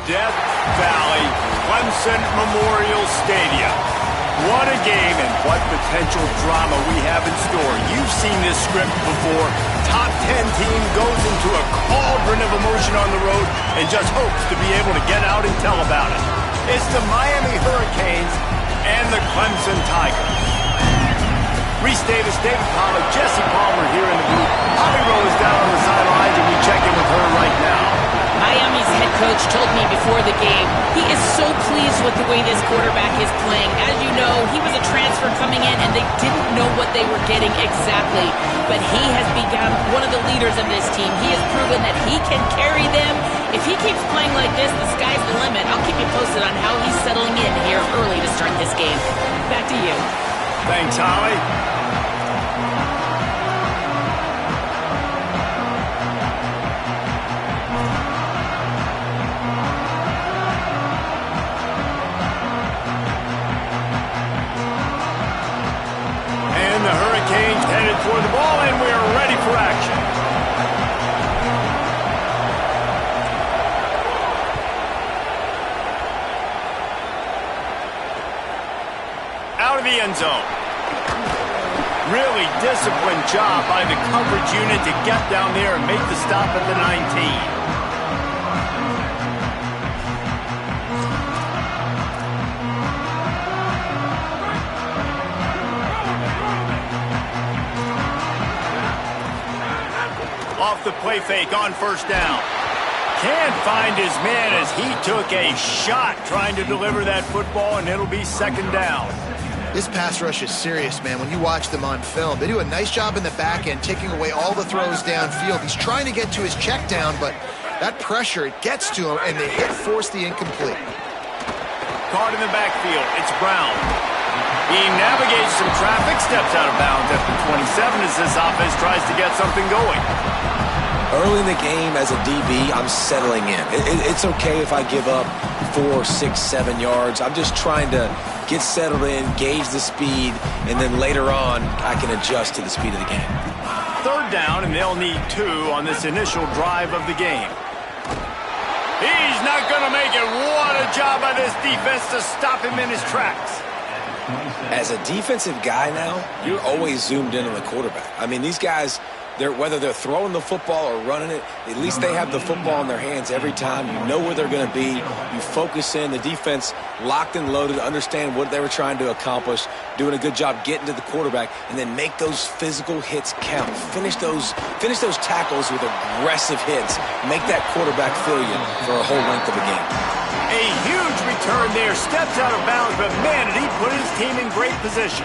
Death Valley Clemson Memorial Stadium. What a game and what potential drama we have in store. You've seen this script before. Top 10 team goes into a cauldron of emotion on the road and just hopes to be able to get out and tell about it. It's the Miami Hurricanes and the Clemson Tigers. Reese Davis, David Pollack, Jesse Palmer here in the booth. Holly Rowe is down on the sidelines, and we check in with her right now. Miami's head coach told me before the game he is so pleased with the way this quarterback is playing. As you know, he was a transfer coming in, and they didn't know what they were getting exactly. But he has become one of the leaders of this team. He has proven that he can carry them. If he keeps playing like this, the sky's the limit. I'll keep you posted on how he's settling in here early to start this game. Back to you. Thanks, Holly. And the Hurricanes headed toward the ball, and we are ready for action. Out of the end zone. Really disciplined job by the coverage unit to get down there and make the stop at the 19. Off the play fake on first down. Can't find his man as he took a shot trying to deliver that football, and it'll be second down. This pass rush is serious, man. When you watch them on film, they do a nice job in the back end, taking away all the throws downfield. He's trying to get to his check down, but that pressure, it gets to him, and they force the incomplete. Caught in the backfield, it's Brown. He navigates some traffic, steps out of bounds at the 27 as this offense tries to get something going. Early in the game, as a DB, I'm settling in. It's okay if I give up 4, 6, 7 yards. I'm just trying to get settled in, gauge the speed, and then later on, I can adjust to the speed of the game. Third down, and they'll need 2 on this initial drive of the game. He's not going to make it. What a job by this defense to stop him in his tracks. As a defensive guy now, you're always zoomed in on the quarterback. I mean, these guys, whether they're throwing the football or running it, at least they have the football in their hands every time. You know where they're going to be. You focus in. The defense locked and loaded, understand what they were trying to accomplish, doing a good job getting to the quarterback, and then make those physical hits count. Finish those tackles with aggressive hits. Make that quarterback feel you for a whole length of the game. A huge return there. Steps out of bounds, but man, did he put his team in great position.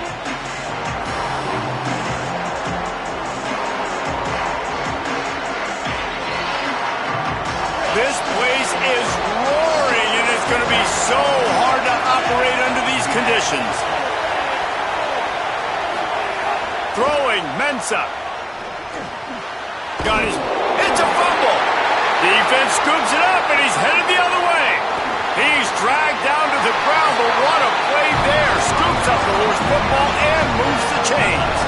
This place is roaring, and it's going to be so hard to operate under these conditions. Throwing, Mensah. It's a fumble. Defense scoops it up, and he's headed the other way. He's dragged down to the ground, but what a play there. Scoops up the horse football and moves the chains.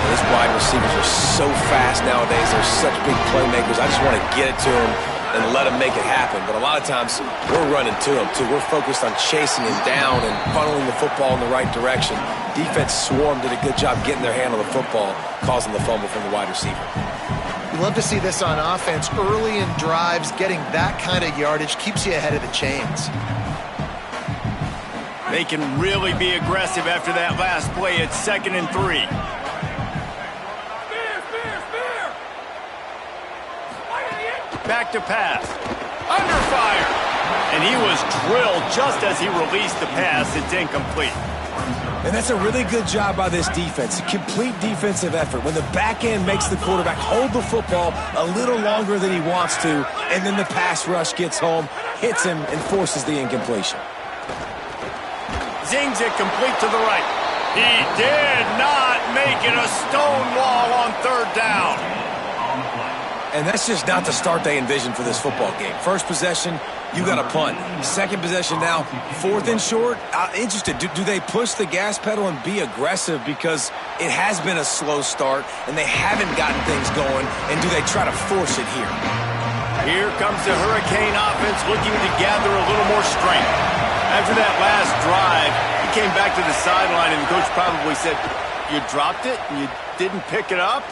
These wide receivers are so fast nowadays. They're such big playmakers. I just want to get it to them and let him make it happen. But a lot of times, we're running to him, too. We're focused on chasing him down and funneling the football in the right direction. Defense swarmed, did a good job getting their hand on the football, causing the fumble from the wide receiver. You love to see this on offense. Early in drives, getting that kind of yardage keeps you ahead of the chains. They can really be aggressive after that last play. It's 2nd and 3. Back to pass. Under fire. And he was drilled just as he released the pass. It's incomplete. And that's a really good job by this defense. A complete defensive effort. When the back end makes the quarterback hold the football a little longer than he wants to, and then the pass rush gets home, hits him, and forces the incompletion. Zings it complete to the right. He did not make it a stone wall on 3rd down. And that's just not the start they envisioned for this football game. First possession, you got a punt. Second possession now, 4th and short. Interested, do they push the gas pedal and be aggressive because it has been a slow start and they haven't gotten things going, and do they try to force it here? Here comes the Hurricane offense looking to gather a little more strength. After that last drive, he came back to the sideline, and the coach probably said, "You dropped it and you didn't pick it up?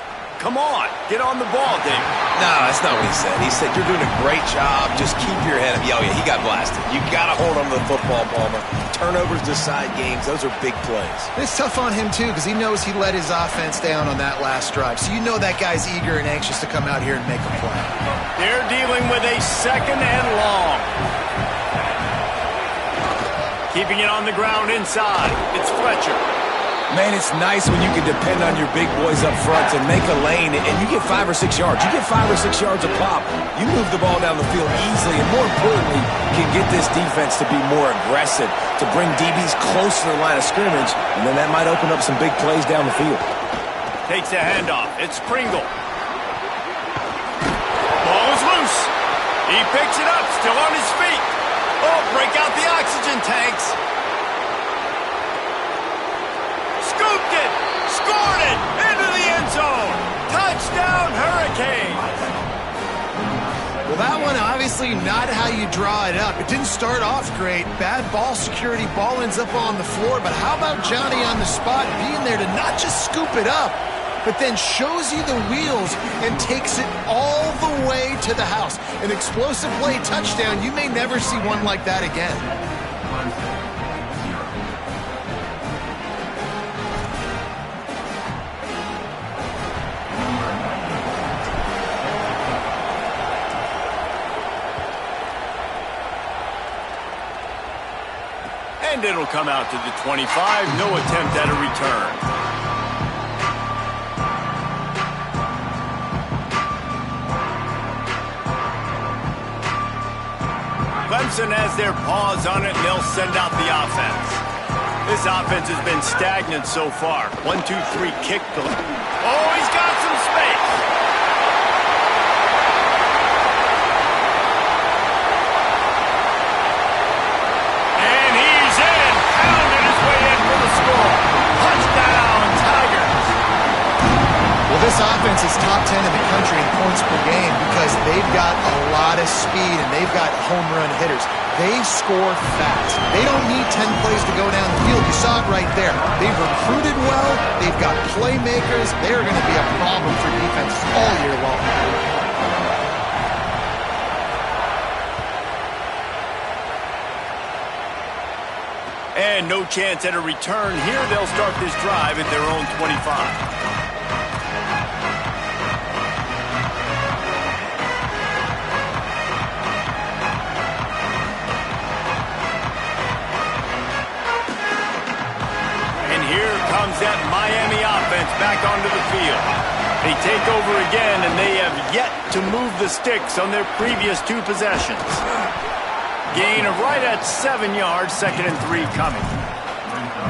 Come on, get on the ball, Dave." No, that's not what he said. He said, "You're doing a great job. Just keep your head up." Oh, yeah, he got blasted. You got to hold on to the football, Palmer. Turnovers decide games. Those are big plays. It's tough on him, too, because he knows he let his offense down on that last drive. So you know that guy's eager and anxious to come out here and make a play. They're dealing with a 2nd and long. Keeping it on the ground inside. It's Fletcher. Man, it's nice when you can depend on your big boys up front to make a lane, and you get 5 or 6 yards. You get 5 or 6 yards a pop. You move the ball down the field easily, and more importantly, can get this defense to be more aggressive, to bring DBs close to the line of scrimmage, and then that might open up some big plays down the field. Takes a handoff. It's Pringle. Ball is loose. He picks it up, still on his feet. Oh, break out the oxygen tanks. Scooped it, scored it, into the end zone. Touchdown, Hurricanes. Well, that one obviously not how you draw it up. It didn't start off great. Bad ball security, ball ends up on the floor. But how about Johnny on the spot being there to not just scoop it up, but then shows you the wheels and takes it all the way to the house. An explosive play touchdown. You may never see one like that again. And it'll come out to the 25. No attempt at a return. Clemson has their paws on it, and they'll send out the offense. This offense has been stagnant so far. 1, 2, 3, kick. Oh, he's got some space. And he's in. Pounded his way in for the score. Touchdown, Tigers. Well, this offense is top 10 in the country in points per game because they've got a lot of speed and they've got home run hitters. They score fast. They don't need 10 plays to go down the field. You saw it right there. They've recruited well. They've got playmakers. They're going to be a problem for defense all year long. And no chance at a return here. They'll start this drive at their own 25. That Miami offense back onto the field. They take over again, and they have yet to move the sticks on their previous 2 possessions. Gain of right at 7 yards, 2nd and 3 coming.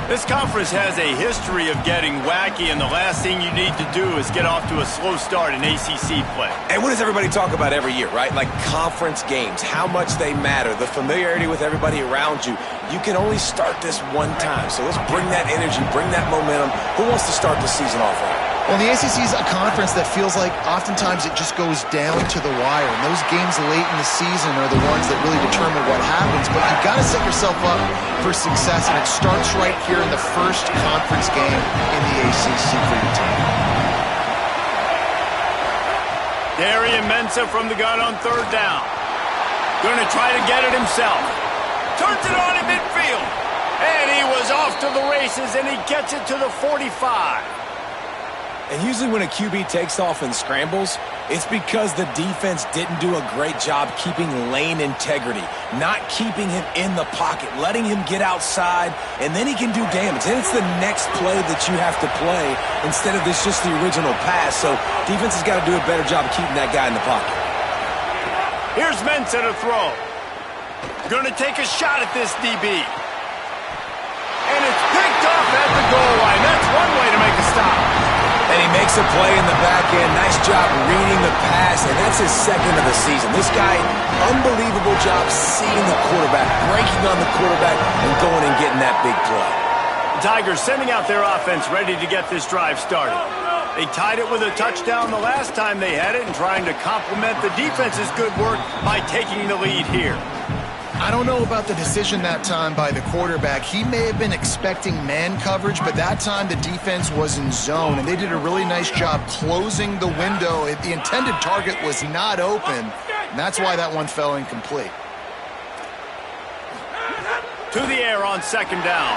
This conference has a history of getting wacky, and the last thing you need to do is get off to a slow start in ACC play. And what does everybody talk about every year, right? Like conference games, how much they matter, the familiarity with everybody around you. You can only start this one time, so let's bring that energy, bring that momentum. Who wants to start the season off right? Well, the ACC is a conference that feels like oftentimes it just goes down to the wire. And those games late in the season are the ones that really determine what happens. But you've got to set yourself up for success, and it starts right here in the first conference game in the ACC for your team. Darian Mensah from the gun on 3rd down. Going to try to get it himself. Turns it on in midfield. And he was off to the races, and he gets it to the 45. And usually when a QB takes off and scrambles, it's because the defense didn't do a great job keeping lane integrity, not keeping him in the pocket, letting him get outside, and then he can do damage. And it's the next play that you have to play instead of this just the original pass. So defense has got to do a better job of keeping that guy in the pocket. Here's Mensah to throw. Going to take a shot at this DB. And it's picked off at the goal line. That's one way to make a stop. And he makes a play in the back end. Nice job reading the pass, and that's his 2nd of the season. This guy, unbelievable job seeing the quarterback, breaking on the quarterback, and going and getting that big play. The Tigers sending out their offense ready to get this drive started. They tied it with a touchdown the last time they had it and trying to complement the defense's good work by taking the lead here. I don't know about the decision that time by the quarterback. He may have been expecting man coverage, but that time the defense was in zone, and they did a really nice job closing the window. The intended target was not open, and that's why that one fell incomplete. To the air on second down.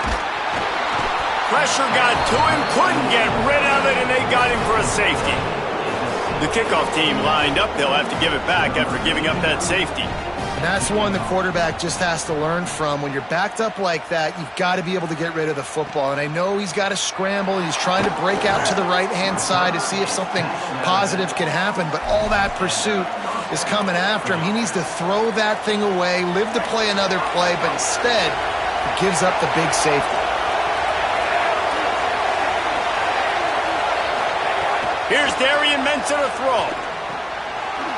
Pressure got to him, couldn't get rid of it, and they got him for a safety. The kickoff team lined up. They'll have to give it back after giving up that safety. And that's one the quarterback just has to learn from. When you're backed up like that, you've got to be able to get rid of the football. And I know he's got to scramble. He's trying to break out to the right-hand side to see if something positive can happen. But all that pursuit is coming after him. He needs to throw that thing away, live to play another play, but instead he gives up the big safety. Here's Darian Mensah to throw.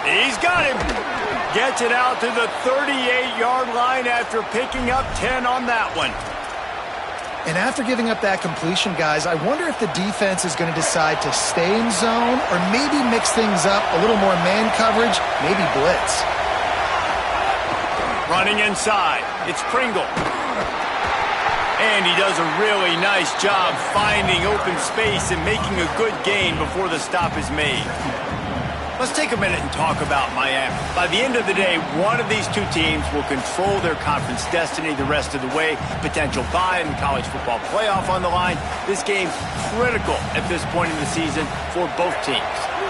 He's got him. Gets it out to the 38-yard line after picking up 10 on that one. And after giving up that completion, guys, I wonder if the defense is going to decide to stay in zone or maybe mix things up, a little more man coverage, maybe blitz. Running inside, it's Pringle. And he does a really nice job finding open space and making a good gain before the stop is made. Let's take a minute and talk about Miami. By the end of the day, one of these two teams will control their conference destiny the rest of the way. Potential bye in the college football playoff on the line. This game critical at this point in the season for both teams.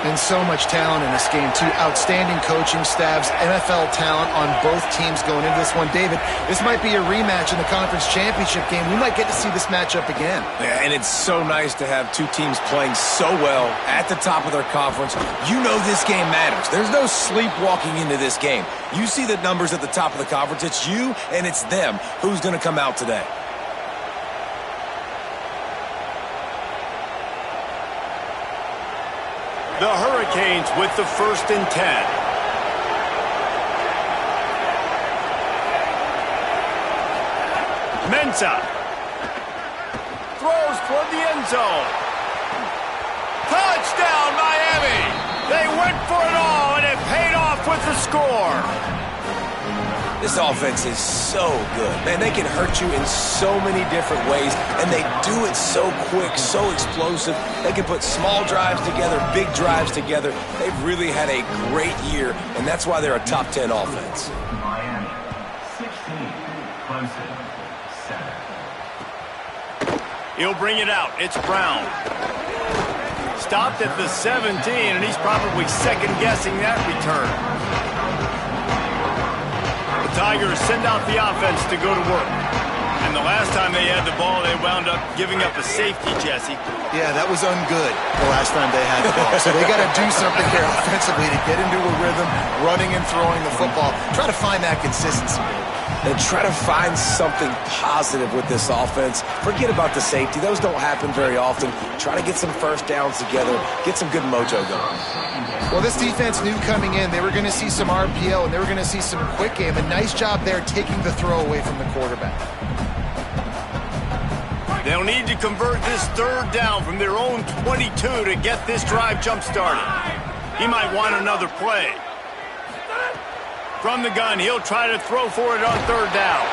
And so much talent in this game, too. Outstanding coaching staffs, NFL talent on both teams going into this one. David, this might be a rematch in the conference championship game. We might get to see this matchup again. Yeah, and it's so nice to have two teams playing so well at the top of their conference. You know this game matters. There's no sleepwalking into this game. You see the numbers at the top of the conference. It's you and it's them. Who's going to come out today? The Hurricanes with the 1st and 10. Mensah throws toward the end zone. Touchdown, Miami! They went for it all, and it paid off with the score. This offense is so good. Man, they can hurt you in so many different ways, and they do it so quick, so explosive. They can put small drives together, big drives together. They've really had a great year, and that's why they're a top 10 offense. Miami, 16, Clemson, 7. He'll bring it out. It's Brown. Stopped at the 17, and he's probably second-guessing that return. Tigers send out the offense to go to work. And the last time they had the ball, they wound up giving up a safety, Jesse. Yeah, that was ungood the last time they had the ball. So they got to do something here offensively to get into a rhythm, running and throwing the football. Try to find that consistency. And try to find something positive with this offense. Forget about the safety. Those don't happen very often. Try to get some first downs together. Get some good mojo going. Well, this defense knew coming in they were going to see some RPO and they were going to see some quick game. A nice job there taking the throw away from the quarterback. They'll need to convert this 3rd down from their own 22 to get this drive jump-started. He might want another play. From the gun, he'll try to throw for it on 3rd down.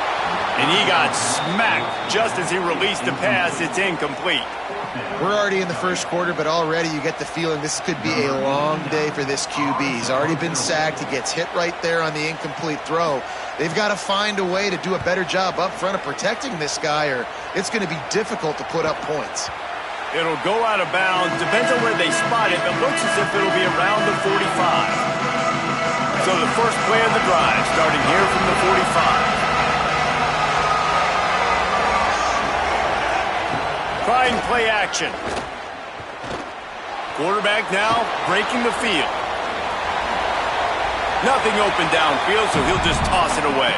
And he got smacked just as he released the pass. It's incomplete. We're already in the first quarter, but already you get the feeling this could be a long day for this QB. He's already been sacked. He gets hit right there on the incomplete throw. They've got to find a way to do a better job up front of protecting this guy, or it's going to be difficult to put up points. It'll go out of bounds. Depends on where they spot it, but looks as if it'll be around the 45. So the first play of the drive, starting here from the 45. Trying play action. Quarterback now breaking the field. Nothing open downfield, so he'll just toss it away.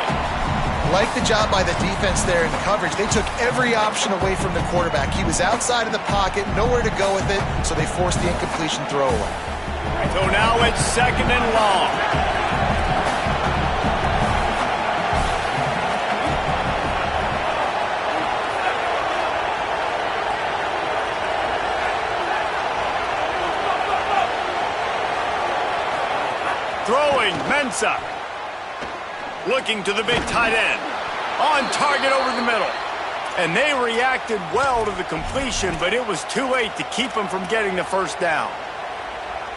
Like the job by the defense there in the coverage. They took every option away from the quarterback. He was outside of the pocket, nowhere to go with it, so they forced the incompletion throw away. So now it's 2nd and long. Throwing, Mensah. Looking to the big tight end. On target over the middle. And they reacted well to the completion, but it was too late to keep them from getting the first down.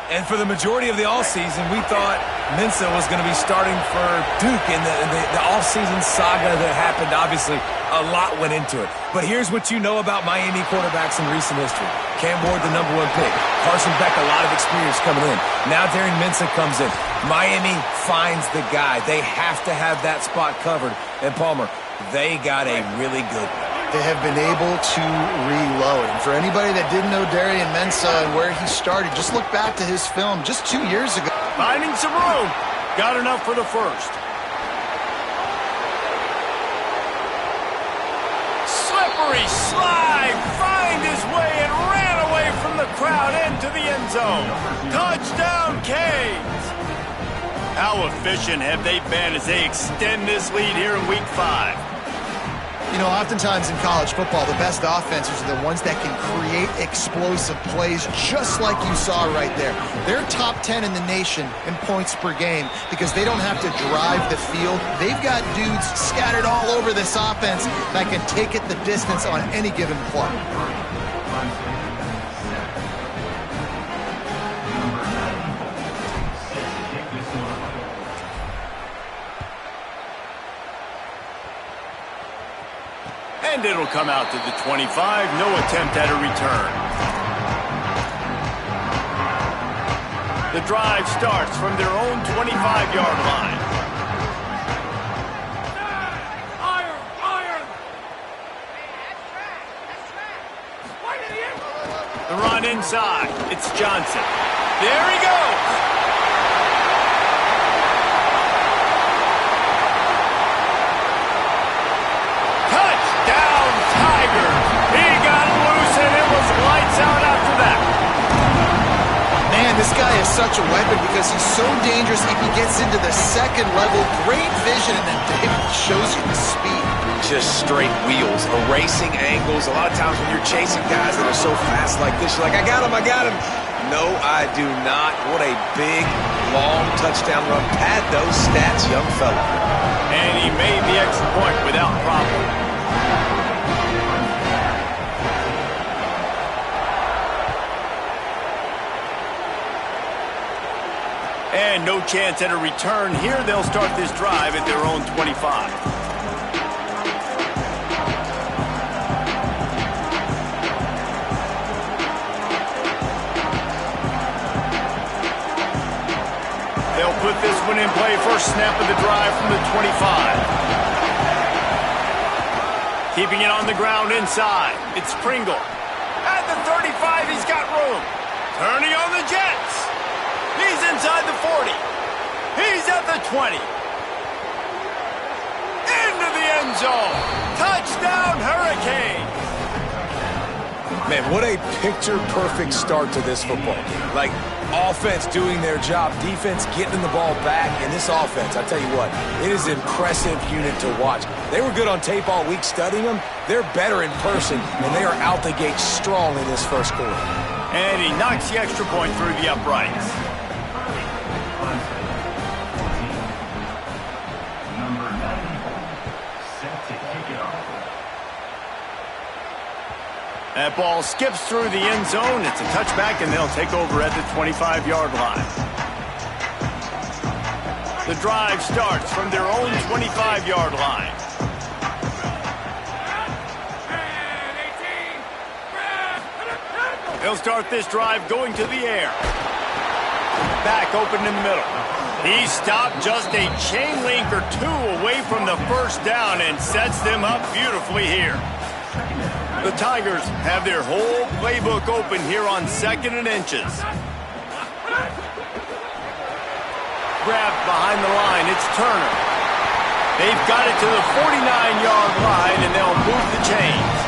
And for the majority of the offseason, we thought Mensah was going to be starting for Duke in the offseason saga that happened. Obviously, a lot went into it. But here's what you know about Miami quarterbacks in recent history. Cam Ward, the #1 pick. Carson Beck, a lot of experience coming in. Now Darian Mensah comes in. Miami finds the guy. They have to have that spot covered. And Palmer, they got a really good one. They have been able to reload. And for anybody that didn't know Darian Mensah and where he started, just look back to his film just 2 years ago. Finding some room. Got enough for the first. Slippery slide. Find his way and ran away from the crowd into the end zone. Touchdown, Canes. How efficient have they been as they extend this lead here in Week 5? You know, oftentimes in college football, the best offenses are the ones that can create explosive plays, just like you saw right there. They're top 10 in the nation in points per game because they don't have to drive the field. They've got dudes scattered all over this offense that can take it the distance on any given play. And it'll come out to the 25. No attempt at a return. The drive starts from their own 25-yard line. The run inside. It's Johnson. There he goes. This guy is such a weapon because he's so dangerous if he gets into the second level. Great vision, and then David shows you the speed. Just straight wheels, erasing angles. A lot of times when you're chasing guys that are so fast like this, you're like, I got him. No, I do not. What a big, long touchdown run. Pad those stats, young fella. And he made the extra point without problem. And no chance at a return here. They'll start this drive at their own 25. They'll put this one in play. First snap of the drive from the 25. Keeping it on the ground inside. It's Pringle. At the 35, he's got room. Turning on the Jets. He's inside the 40. He's at the 20. Into the end zone. Touchdown, Hurricanes. Man, what a picture-perfect start to this football game. Like, offense doing their job, defense getting the ball back, and this offense, I tell you what, it is an impressive unit to watch. They were good on tape all week studying them. They're better in person, and they are out the gate strong in this first quarter. And he knocks the extra point through the uprights. That ball skips through the end zone. It's a touchback, and they'll take over at the 25-yard line. The drive starts from their own 25-yard line. They'll start this drive going to the air. Back open in the middle. He stopped just a chain link or two away from the first down and sets them up beautifully here. The Tigers have their whole playbook open here on 2nd and inches. Grabbed behind the line, it's Turner. They've got it to the 49-yard line, and they'll move the chains.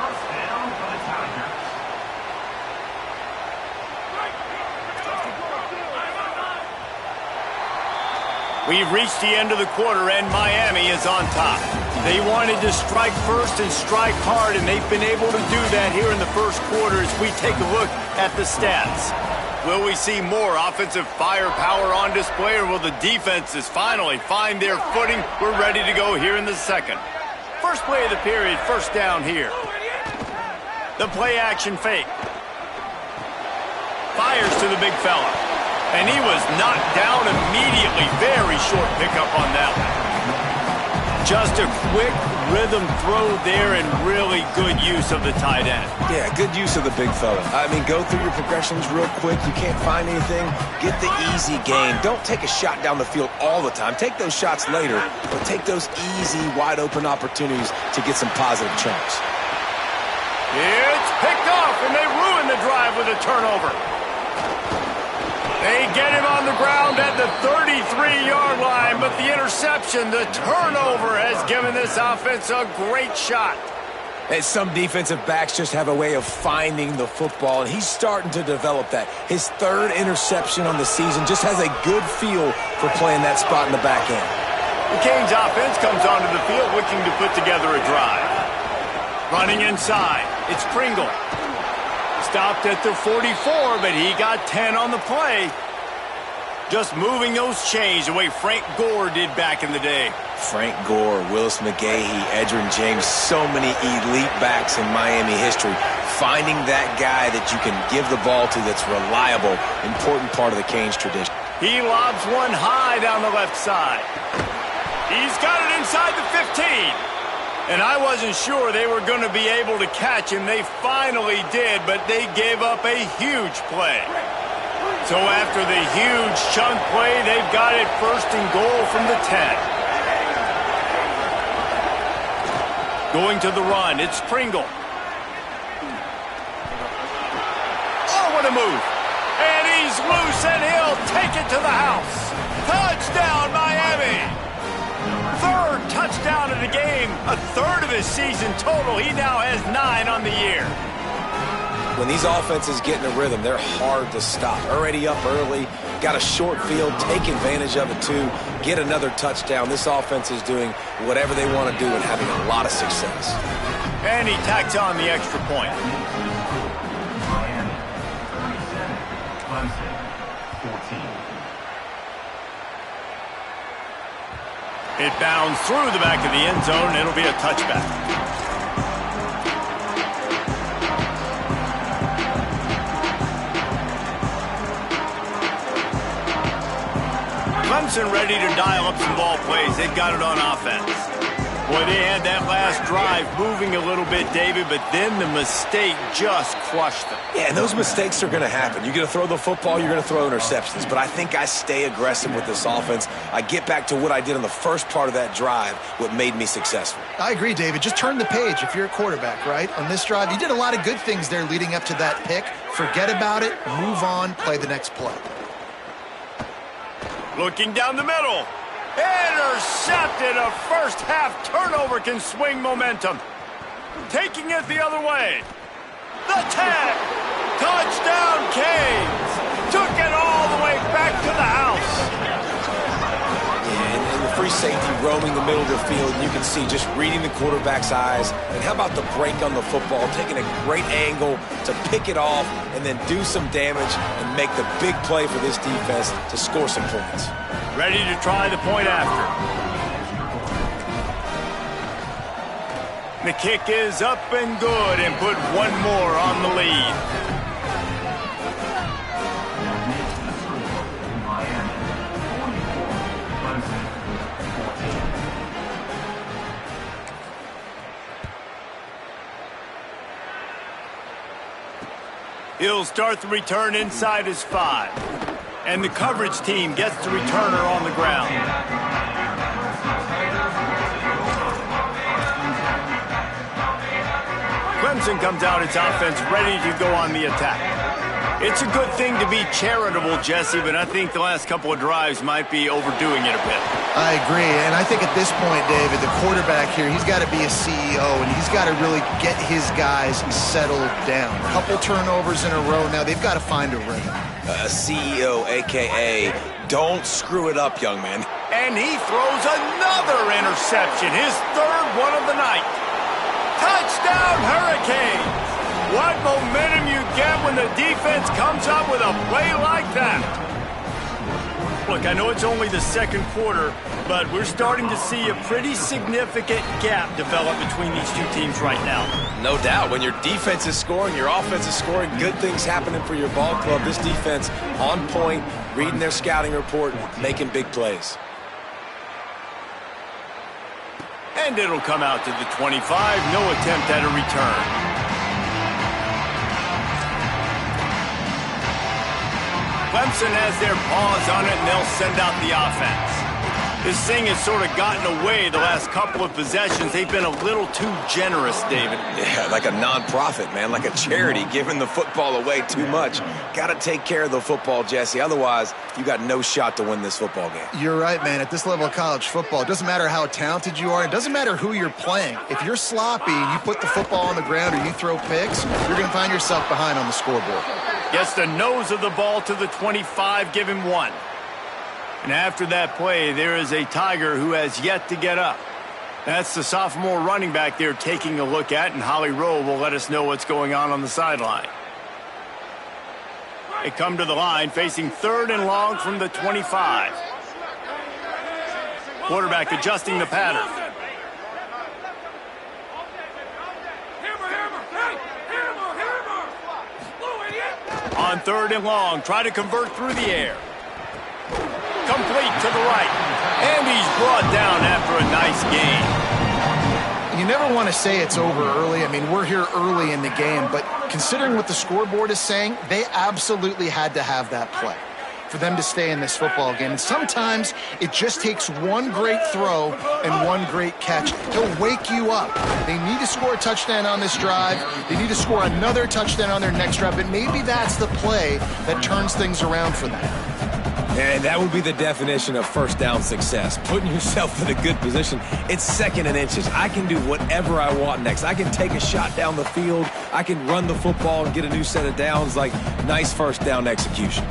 First down for the Tigers. We've reached the end of the quarter, and Miami is on top. They wanted to strike first and strike hard, and they've been able to do that here in the first quarter as we take a look at the stats. Will we see more offensive firepower on display, or will the defenses finally find their footing? We're ready to go here in the second. First play of the period, first down here. The play action fake. Fires to the big fella. And he was knocked down immediately. Very short pickup on that one. Just a quick rhythm throw there and really good use of the tight end. Yeah, good use of the big fella. I mean, go through your progressions real quick. You can't find anything. Get the easy gain. Don't take a shot down the field all the time. Take those shots later, but take those easy, wide-open opportunities to get some positive chunks. It's picked off, and they ruin the drive with a turnover. They get him on the ground at the 33-yard line, but the interception, the turnover, has given this offense a great shot. And some defensive backs just have a way of finding the football, and he's starting to develop that. His third interception on the season just has a good feel for playing that spot in the back end. The Canes offense comes onto the field looking to put together a drive. Running inside, it's Pringle. Stopped at the 44, but he got 10 on the play. Just moving those chains the way Frank Gore did back in the day. Frank Gore, Willis McGahee, Edgerrin James, so many elite backs in Miami history. Finding that guy that you can give the ball to that's reliable, important part of the Canes tradition. He lobs one high down the left side. He's got it inside the 15. And I wasn't sure they were going to be able to catch him. They finally did, but they gave up a huge play. So after the huge chunk play, they've got it first and goal from the 10. Going to the run, it's Pringle. Oh, what a move. And he's loose, and he'll take it to the house. Touchdown, Miami. Third touchdown of the game, a third of his season total. He now has 9 on the year. When these offenses get in a rhythm, they're hard to stop. Already up early, got a short field, take advantage of it too, get another touchdown. This offense is doing whatever they want to do and having a lot of success. And he tacks on the extra point. Miami, 37, Clemson, 14. It bounds through the back of the end zone. It'll be a touchback. Clemson ready to dial up some ball plays. They've got it on offense. Boy, they had that last drive moving a little bit, David, but then the mistake just crushed them. Yeah, and those mistakes are going to happen. You're going to throw the football, you're going to throw interceptions. But I think I stay aggressive with this offense. I get back to what I did on the first part of that drive, what made me successful. I agree, David. Just turn the page if you're a quarterback, right? On this drive, you did a lot of good things there leading up to that pick. Forget about it, move on, play the next play. Looking down the middle. Intercepted. A first half turnover can swing momentum. Taking it the other way. The 10. Touchdown Canes. Took it all the way back to the house. Yeah, and the free safety roaming the middle of the field. You can see just reading the quarterback's eyes. And how about the break on the football? Taking a great angle to pick it off and then do some damage and make the big play for this defense to score some points. Ready to try the point after. The kick is up and good and put one more on the lead. Miami, 44, Clemson, 14. He'll start the return inside his 5. And the coverage team gets the returner on the ground. Clemson comes out its offense ready to go on the attack. It's a good thing to be charitable, Jesse, but I think the last couple of drives might be overdoing it a bit. I agree, and I think at this point, David, the quarterback here, he's got to be a CEO, and he's got to really get his guys settled down. A couple turnovers in a row now. They've got to find a rhythm. A CEO, a.k.a. don't screw it up, young man. And he throws another interception, his third one of the night. Touchdown, Hurricanes! What momentum you get when the defense comes up with a play like that. Look, I know it's only the second quarter, but we're starting to see a pretty significant gap develop between these two teams right now. No doubt. When your defense is scoring, your offense is scoring, good things happening for your ball club. This defense on point, reading their scouting report, making big plays. And it'll come out to the 25. No attempt at a return. Clemson has their paws on it, and they'll send out the offense. This thing has sort of gotten away the last couple of possessions. They've been a little too generous, David. Yeah, like a non-profit, man, like a charity, giving the football away too much. Got to take care of the football, Jesse. Otherwise, you got no shot to win this football game. You're right, man. At this level of college football, it doesn't matter how talented you are. It doesn't matter who you're playing. If you're sloppy, you put the football on the ground or you throw picks, you're going to find yourself behind on the scoreboard. Gets the nose of the ball to the 25, give him one. And after that play, there is a Tiger who has yet to get up. That's the sophomore running back they're taking a look at, and Holly Rowe will let us know what's going on the sideline. They come to the line, facing 3rd and long from the 25. Quarterback adjusting the pattern. On 3rd and long, try to convert through the air. Complete to the right. And he's brought down after a nice gain. You never want to say it's over early. I mean, we're here early in the game, but considering what the scoreboard is saying, they absolutely had to have that play for them to stay in this football game. And sometimes it just takes one great throw and one great catch to wake you up. They need to score a touchdown on this drive. They need to score another touchdown on their next drive, but maybe that's the play that turns things around for them. And that would be the definition of first down success. Putting yourself in a good position. It's 2nd and inches. I can do whatever I want next. I can take a shot down the field. I can run the football and get a new set of downs. Like, nice first down execution.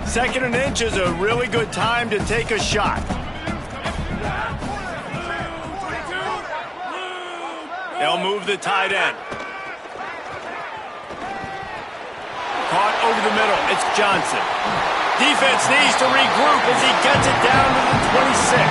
2nd and inch is a really good time to take a shot. They'll move the tight end. Caught over the middle. It's Johnson. Defense needs to regroup as he gets it down to the 26.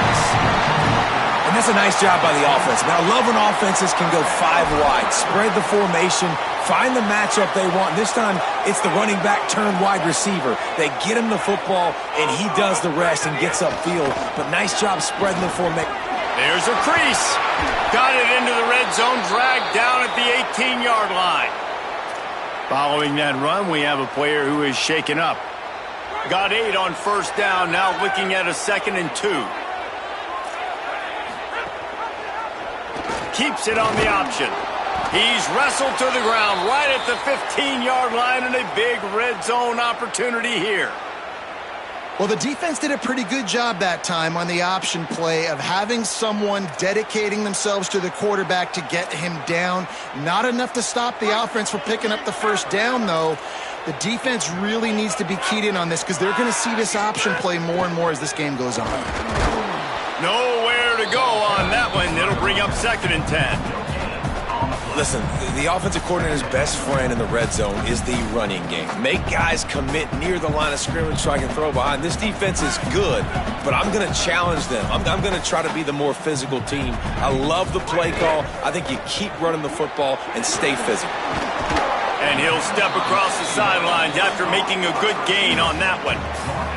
And that's a nice job by the offense. Now, I love when offenses can go 5 wide, spread the formation, find the matchup they want. This time, it's the running back turned wide receiver. They get him the football, and he does the rest and gets upfield. But nice job spreading the formation. There's a crease. Got it into the red zone, dragged down at the 18-yard line. Following that run, we have a player who is shaken up. Got 8 on first down, now looking at a 2nd and 2. Keeps it on the option. He's wrestled to the ground right at the 15-yard line, and a big red zone opportunity here. Well, the defense did a pretty good job that time on the option play of having someone dedicating themselves to the quarterback to get him down. Not enough to stop the offense from picking up the first down, though. The defense really needs to be keyed in on this because they're going to see this option play more and more as this game goes on. Nowhere to go on that one. It'll bring up 2nd and 10. Listen, the offensive coordinator's best friend in the red zone is the running game. Make guys commit near the line of scrimmage so I can throw behind. This defense is good, but I'm going to challenge them. I'm going to try to be the more physical team. I love the play call. I think you keep running the football and stay physical. And he'll step across the sidelines after making a good gain on that one.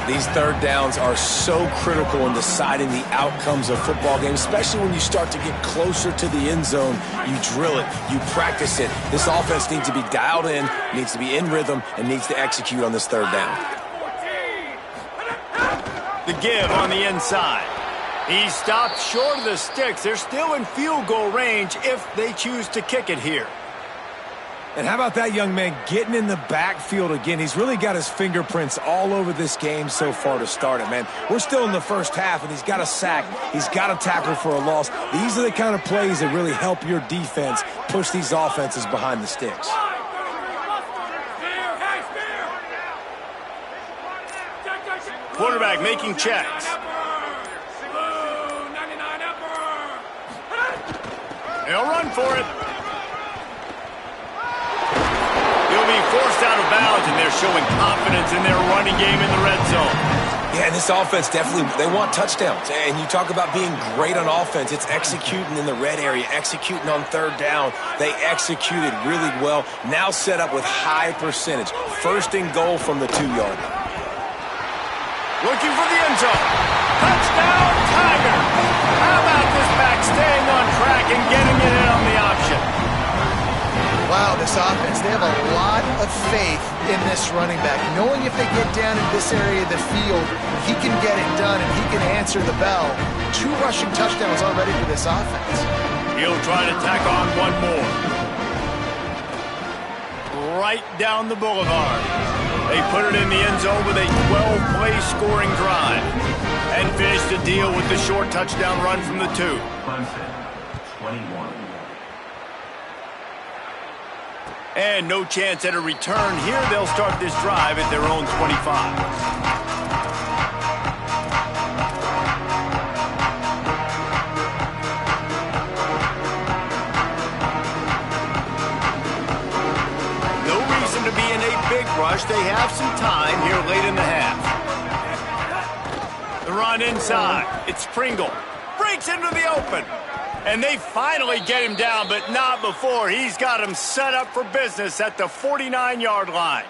These 3rd downs are so critical in deciding the outcomes of football games, especially when you start to get closer to the end zone. You drill it, you practice it. This offense needs to be dialed in, needs to be in rhythm, and needs to execute on this 3rd down. The give on the inside. He stopped short of the sticks. They're still in field goal range if they choose to kick it here. And how about that young man getting in the backfield again? He's really got his fingerprints all over this game so far to start it, man. We're still in the first half, and he's got a sack. He's got a tackle for a loss. These are the kind of plays that really help your defense push these offenses behind the sticks. Quarterback making checks. They'll run for it. He'll be forced out of bounds, and they're showing confidence in their running game in the red zone. Yeah, and this offense definitely, they want touchdowns. And you talk about being great on offense. It's executing in the red area, executing on third down. They executed really well. Now set up with high percentage. First and goal from the 2-yard line. Looking for the end zone. Touchdown, Tiger. How about this back staying on track and getting it in on the option? Wow, this offense, they have a lot of faith in this running back. Knowing if they get down in this area of the field, he can get it done and he can answer the bell. 2 rushing touchdowns already for this offense. He'll try to tack on one more. Right down the boulevard. They put it in the end zone with a 12-play scoring drive and finished the deal with the short touchdown run from the 2. Clemson, 21. And no chance at a return here. They'll start this drive at their own 25. No reason to be in a big rush. They have some time here late in the half. The run inside. It's Pringle. Breaks into the open. And they finally get him down, but not before. He's got him set up for business at the 49-yard line.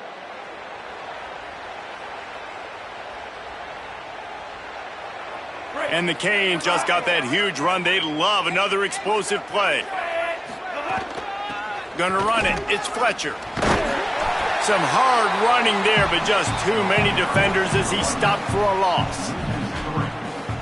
And the Canes just got that huge run. They'd love another explosive play. Gonna run it. It's Fletcher. Some hard running there, but just too many defenders as he stopped for a loss.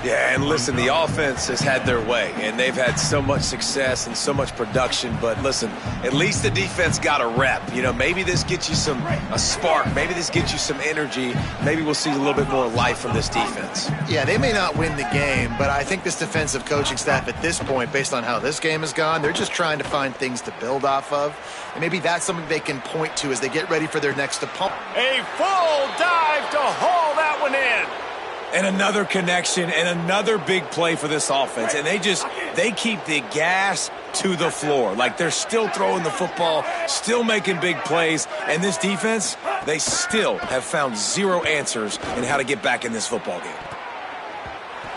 Yeah, and listen, the offense has had their way, and they've had so much success and so much production. But listen, at least the defense got a rep. You know, maybe this gets you a spark. Maybe this gets you some energy. Maybe we'll see a little bit more life from this defense. Yeah, they may not win the game, but I think this defensive coaching staff at this point, based on how this game has gone, they're just trying to find things to build off of. And maybe that's something they can point to as they get ready for their next opponent. A full dive to haul that one in. And another connection and another big play for this offense. And they keep the gas to the floor. Like they're still throwing the football, still making big plays. And this defense, they still have found zero answers in how to get back in this football game.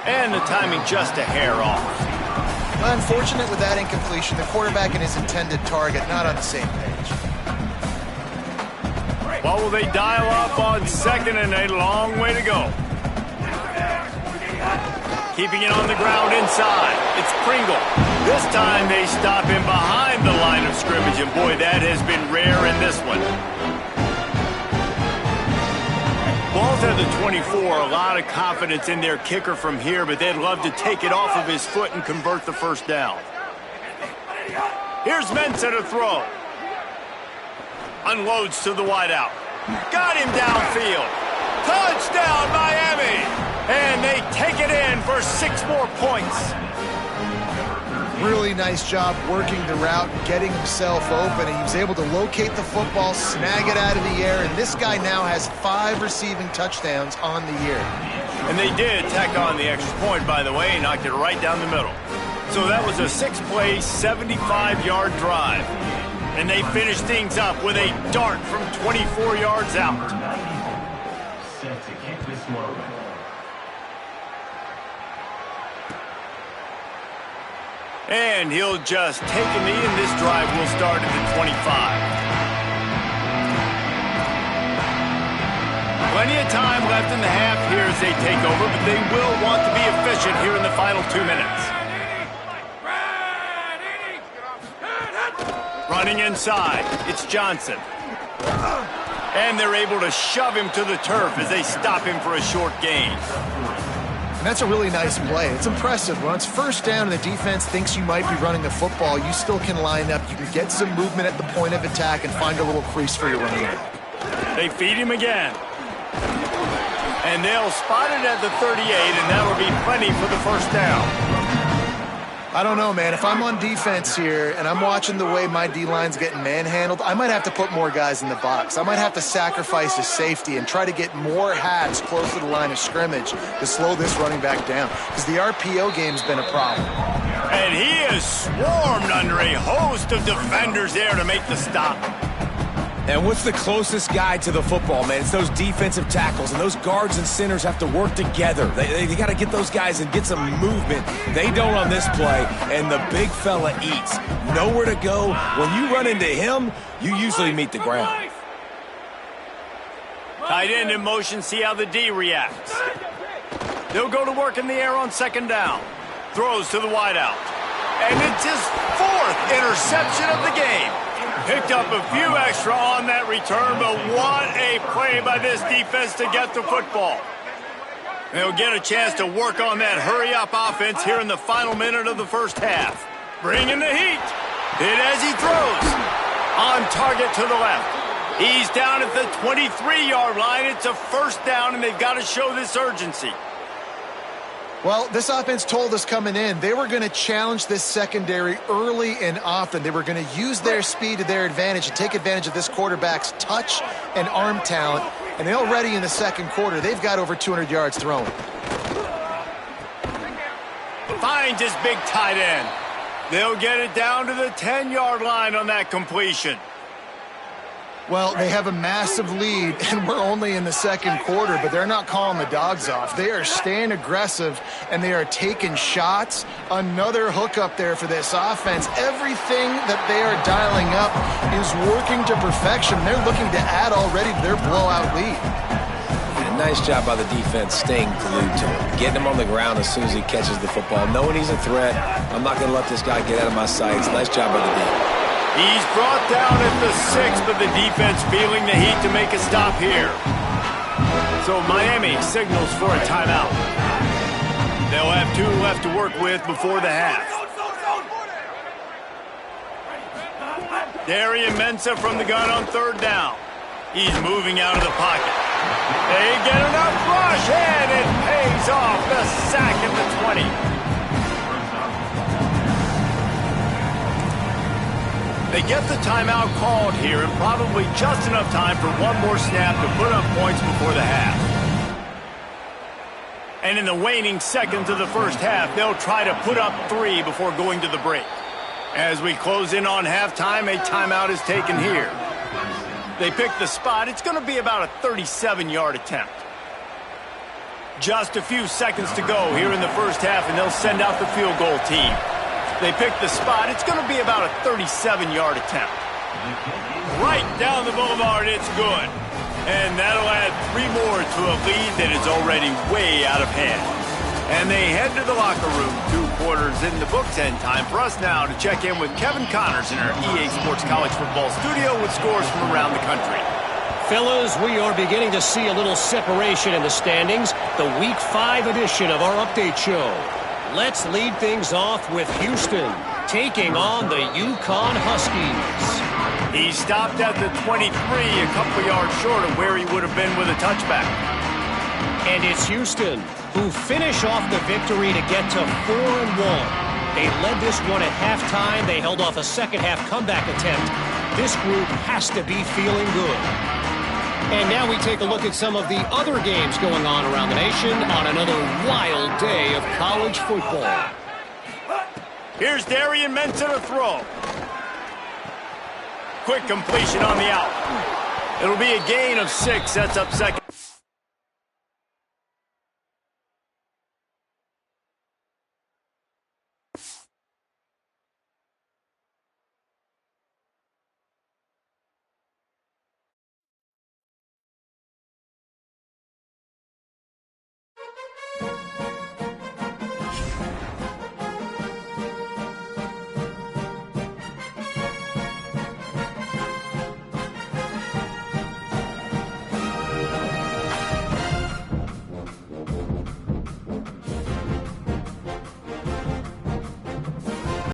And the timing just a hair off. Unfortunate with that incompletion. The quarterback and his intended target not on the same page. What will they dial up on second and a long way to go? Keeping it on the ground inside. It's Pringle. This time they stop him behind the line of scrimmage, and boy, that has been rare in this one. Ball's at the 24. A lot of confidence in their kicker from here, but they'd love to take it off of his foot and convert the first down. Here's Mensah to throw. Unloads to the wideout. Got him downfield. Touchdown, Miami! And they take it in for 6 more points. Really nice job working the route, getting himself open, and he was able to locate the football, snag it out of the air, and this guy now has 5 receiving touchdowns on the year. And they did tack on the extra point, by the way, knocked it right down the middle. So that was a 6-play, 75-yard drive. And they finished things up with a dart from 24 yards out. Set to kick this one away. And he'll just take a knee, and this drive will start at the 25. Plenty of time left in the half here as they take over, but they will want to be efficient here in the final 2 minutes. Running inside, it's Johnson. And they're able to shove him to the turf as they stop him for a short gain. And that's a really nice play. It's impressive. When it's first down and the defense thinks you might be running the football, you still can line up. You can get some movement at the point of attack and find a little crease for your running back. They feed him again. And they'll spot it at the 38, and that'll be plenty for the first down. I don't know, man. If I'm on defense here and I'm watching the way my D-line's getting manhandled, I might have to put more guys in the box. I might have to sacrifice a safety and try to get more hats close to the line of scrimmage to slow this running back down, because the RPO game's been a problem. And he just swarmed under a host of defenders there to make the stop. And what's the closest guy to the football, man? It's those defensive tackles, and those guards and centers have to work together. They got to get those guys and get some movement. They don't on this play, and the big fella eats. Nowhere to go. When you run into him, you usually meet the ground. Tight end in motion, see how the D reacts. They'll go to work in the air on second down. Throws to the wideout. And it's his 4th interception of the game. Picked up a few extra on that return, but what a play by this defense to get the football. They'll get a chance to work on that hurry-up offense here in the final minute of the first half. Bringing the heat. Hit as he throws. On target to the left. He's down at the 23-yard line. It's a first down, and they've got to show this urgency. Well, this offense told us coming in they were going to challenge this secondary early and often. They were going to use their speed to their advantage and take advantage of this quarterback's touch and arm talent. And already in the second quarter, they've got over 200 yards thrown. Finds his big tight end. They'll get it down to the 10-yard line on that completion. Well, they have a massive lead, and we're only in the second quarter, but they're not calling the dogs off. They are staying aggressive, and they are taking shots. Another hookup there for this offense. Everything that they are dialing up is working to perfection. They're looking to add already to their blowout lead. And a nice job by the defense staying glued to him, getting him on the ground as soon as he catches the football, knowing he's a threat. I'm not going to let this guy get out of my sights. Nice job by the defense. He's brought down at the 6, but the defense feeling the heat to make a stop here. So Miami signals for a timeout. They'll have 2 left to work with before the half. Darian Mensah from the gun on third down. He's moving out of the pocket. They get enough rush, and it pays off. The sack at the 20. They get the timeout called here, and probably just enough time for one more snap to put up points before the half. And in the waning seconds of the first half, they'll try to put up 3 before going to the break. As we close in on halftime, a timeout is taken here. They pick the spot. It's going to be about a 37-yard attempt. Just a few seconds to go here in the first half, and they'll send out the field goal team. They pick the spot. It's going to be about a 37-yard attempt. Right down the boulevard, it's good. And that'll add 3 more to a lead that is already way out of hand. And they head to the locker room. 2 quarters in the books, and time for us now to check in with Kevin Connors in our EA Sports College Football studio with scores from around the country. Fellas, we are beginning to see a little separation in the standings. The Week 5 edition of our update show. Let's lead things off with Houston taking on the UConn Huskies. He stopped at the 23, a couple yards short of where he would have been with a touchback. And it's Houston who finish off the victory to get to 4-1. They led this one at halftime. They held off a second-half comeback attempt. This group has to be feeling good. And now we take a look at some of the other games going on around the nation on another wild day of college football. Here's Darian Mensah to throw. Quick completion on the out. It'll be a gain of 6. Sets up second.